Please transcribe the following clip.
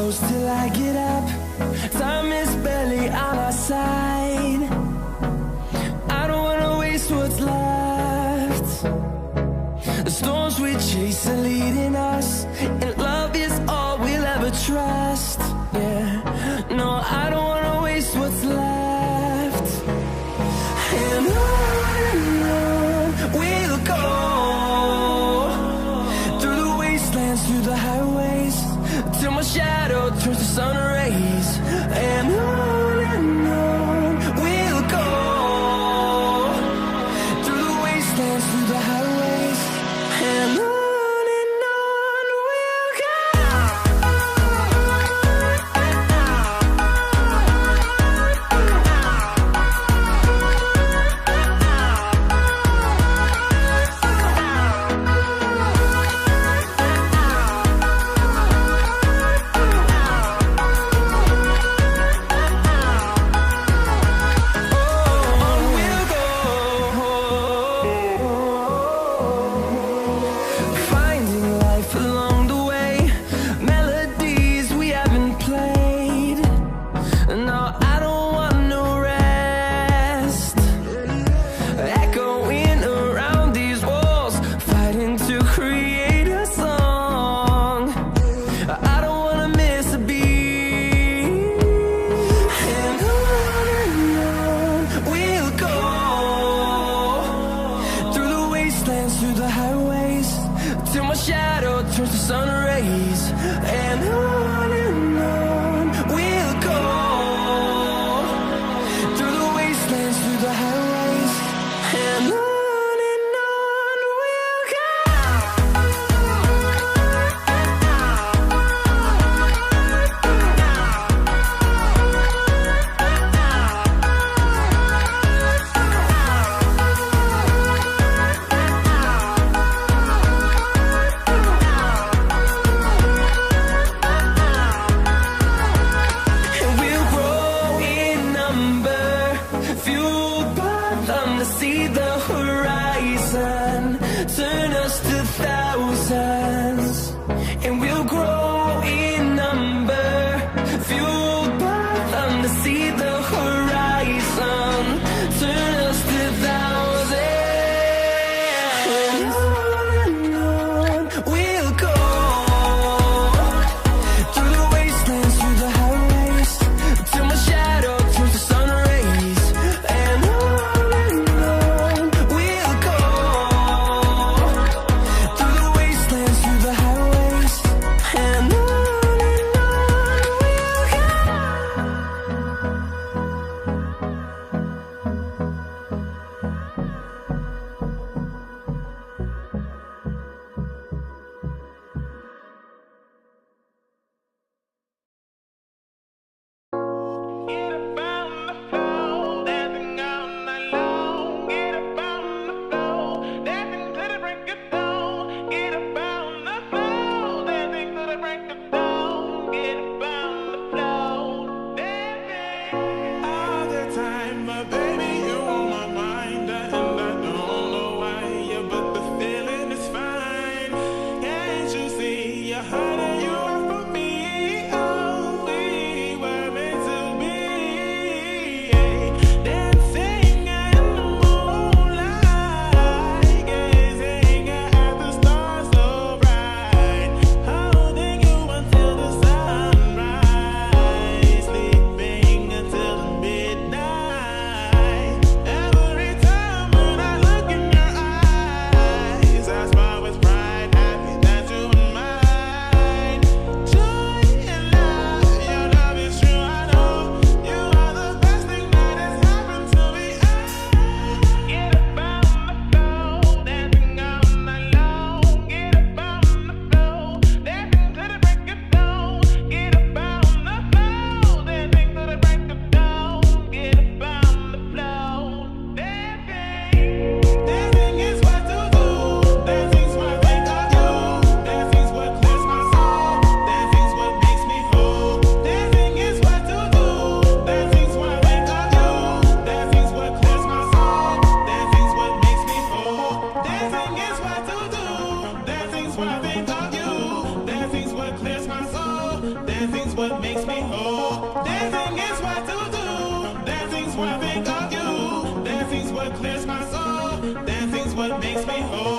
close till I get up. Time is barely on our side. I don't wanna waste what's left. The storms we chase are leading us, and love is all we'll ever trust. Yeah, no, I don't wanna waste what's left. And on we'll go, through the wastelands, through the highways, till my shadow turns to sun rays. And on we'll go, through the wastelands, through the highways, and on we'll go. Through the highways, till my shadow turns to sun rays. And on we'll go, through the wastelands, through the highways, and on we'll go. See the horizon turn us to thousands, and we'll grow in number, fueled by them. To see the horizon turn us to thousands, and on we'll go, through the wastelands, through the highways, till my shadow turns to sun rays. And when I think of you. Dancing's what clears my soul. Dancing's what makes me whole.